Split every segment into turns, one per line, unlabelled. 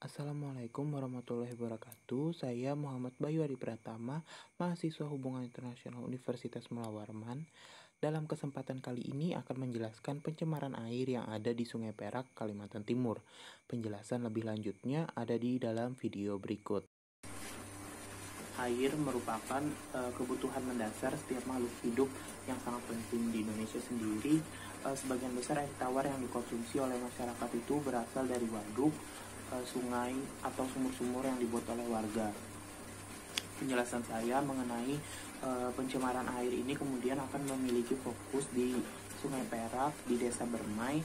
Assalamualaikum warahmatullahi wabarakatuh. Saya Muhammad Bayu Adi Pratama, mahasiswa Hubungan Internasional Universitas Mula Warman. Dalam kesempatan kali ini akan menjelaskan pencemaran air yang ada di Sungai Perak, Kalimantan Timur. Penjelasan lebih lanjutnya ada di dalam video berikut. Air merupakan kebutuhan mendasar setiap makhluk hidup yang sangat penting di Indonesia sendiri. Sebagian besar air tawar yang dikonsumsi oleh masyarakat itu berasal dari waduk, sungai, atau sumur-sumur yang dibuat oleh warga. Penjelasan saya mengenai pencemaran air ini kemudian akan memiliki fokus di Sungai Perak, di Desa Bermai,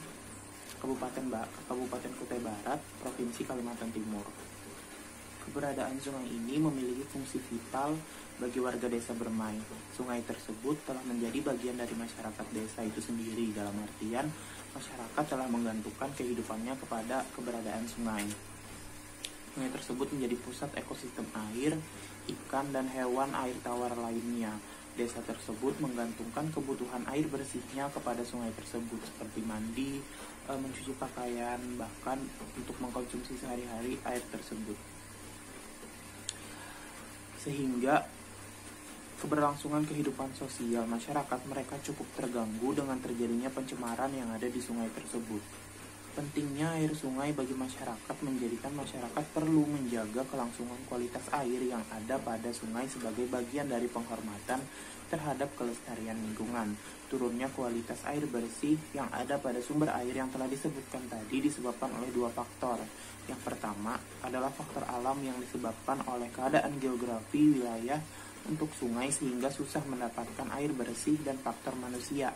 Kabupaten Kutai Barat, Provinsi Kalimantan Timur. Keberadaan sungai ini memiliki fungsi vital bagi warga desa Bermai. Sungai tersebut telah menjadi bagian dari masyarakat desa itu sendiri, dalam artian masyarakat telah menggantungkan kehidupannya kepada keberadaan sungai. Sungai tersebut menjadi pusat ekosistem air, ikan, dan hewan air tawar lainnya. Desa tersebut menggantungkan kebutuhan air bersihnya kepada sungai tersebut, seperti mandi, mencuci pakaian, bahkan untuk mengkonsumsi sehari-hari air tersebut. Sehingga keberlangsungan kehidupan sosial masyarakat mereka cukup terganggu dengan terjadinya pencemaran yang ada di sungai tersebut. Pentingnya air sungai bagi masyarakat menjadikan masyarakat perlu menjaga kelangsungan kualitas air yang ada pada sungai sebagai bagian dari penghormatan terhadap kelestarian lingkungan. Turunnya kualitas air bersih yang ada pada sumber air yang telah disebutkan tadi disebabkan oleh dua faktor. Yang pertama adalah faktor alam yang disebabkan oleh keadaan geografi wilayah untuk sungai sehingga susah mendapatkan air bersih, dan faktor manusia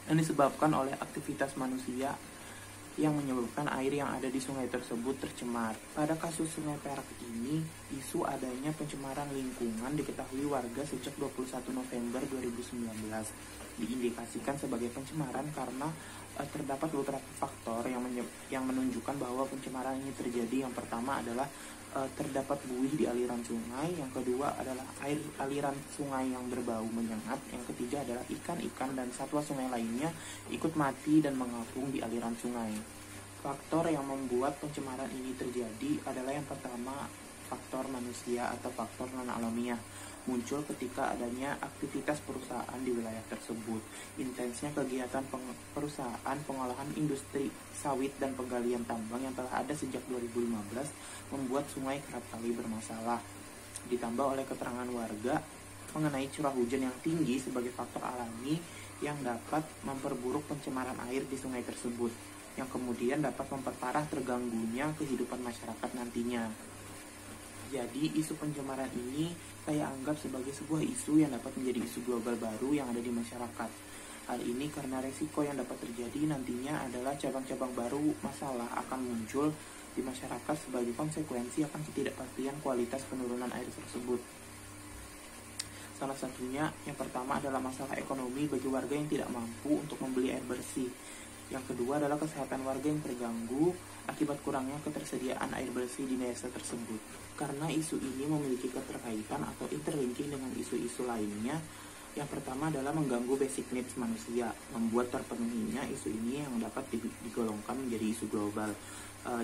yang disebabkan oleh aktivitas manusia yang menyebabkan air yang ada di sungai tersebut tercemar. Pada kasus Sungai Perak ini, isu adanya pencemaran lingkungan diketahui warga sejak 21 November 2019. Diindikasikan sebagai pencemaran karena terdapat beberapa faktor yang menunjukkan bahwa pencemaran ini terjadi. Yang pertama adalah terdapat buih di aliran sungai, yang kedua adalah air aliran sungai yang berbau menyengat, yang ketiga adalah ikan-ikan dan satwa sungai lainnya ikut mati dan mengapung di aliran sungai. Faktor yang membuat pencemaran ini terjadi adalah yang pertama, faktor manusia atau faktor non-alamiah, muncul ketika adanya aktivitas perusahaan di wilayah tersebut. Intensnya kegiatan perusahaan pengolahan industri sawit dan penggalian tambang yang telah ada sejak 2015 membuat sungai kerap kali bermasalah. Ditambah oleh keterangan warga mengenai curah hujan yang tinggi sebagai faktor alami yang dapat memperburuk pencemaran air di sungai tersebut, yang kemudian dapat memperparah terganggunya kehidupan masyarakat nantinya. Jadi isu pencemaran ini saya anggap sebagai sebuah isu yang dapat menjadi isu global baru yang ada di masyarakat. Hal ini karena resiko yang dapat terjadi nantinya adalah cabang-cabang baru masalah akan muncul di masyarakat sebagai konsekuensi akan ketidakpastian kualitas penurunan air tersebut. Salah satunya yang pertama adalah masalah ekonomi bagi warga yang tidak mampu untuk membeli air bersih. Yang kedua adalah kesehatan warga yang terganggu akibat kurangnya ketersediaan air bersih di desa tersebut. Karena isu ini memiliki keterkaitan atau interlinking dengan isu-isu lainnya, yang pertama adalah mengganggu basic needs manusia, membuat terpenuhinya isu ini yang dapat digolongkan menjadi isu global,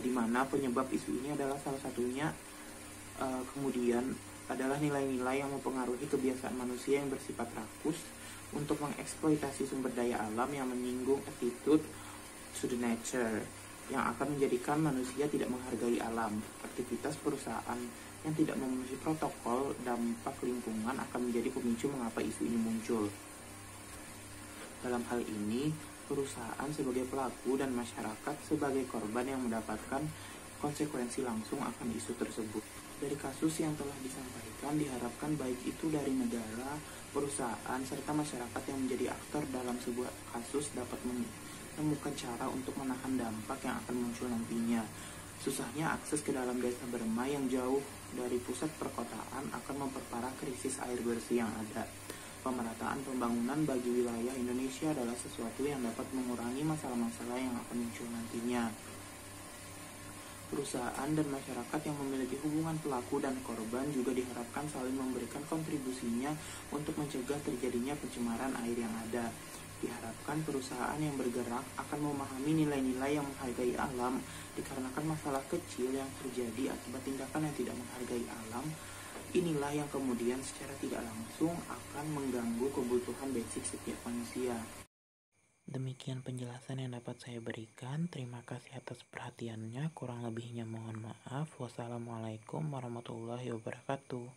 di mana penyebab isu ini adalah salah satunya kemudian adalah nilai-nilai yang mempengaruhi kebiasaan manusia yang bersifat rakus untuk mengeksploitasi sumber daya alam yang menyinggung attitude to the nature, yang akan menjadikan manusia tidak menghargai alam. Aktivitas perusahaan yang tidak memenuhi protokol dampak lingkungan akan menjadi pemicu mengapa isu ini muncul. Dalam hal ini, perusahaan sebagai pelaku dan masyarakat sebagai korban yang mendapatkan konsekuensi langsung akan isu tersebut. Dari kasus yang telah disampaikan diharapkan baik itu dari negara, perusahaan, serta masyarakat yang menjadi aktor dalam sebuah kasus dapat menemukan cara untuk menahan dampak yang akan muncul nantinya. Susahnya akses ke dalam desa Bermai yang jauh dari pusat perkotaan akan memperparah krisis air bersih yang ada. Pemerataan pembangunan bagi wilayah Indonesia adalah sesuatu yang dapat mengurangi masalah-masalah yang akan muncul nantinya. Perusahaan dan masyarakat yang memiliki hubungan pelaku dan korban juga diharapkan saling memberikan kontribusinya untuk mencegah terjadinya pencemaran air yang ada. Diharapkan perusahaan yang bergerak akan memahami nilai-nilai yang menghargai alam, dikarenakan masalah kecil yang terjadi akibat tindakan yang tidak menghargai alam. Inilah yang kemudian secara tidak langsung akan mengganggu kebutuhan basic setiap manusia. Demikian penjelasan yang dapat saya berikan. Terima kasih atas perhatiannya. Kurang lebihnya mohon maaf. Wassalamualaikum warahmatullahi wabarakatuh.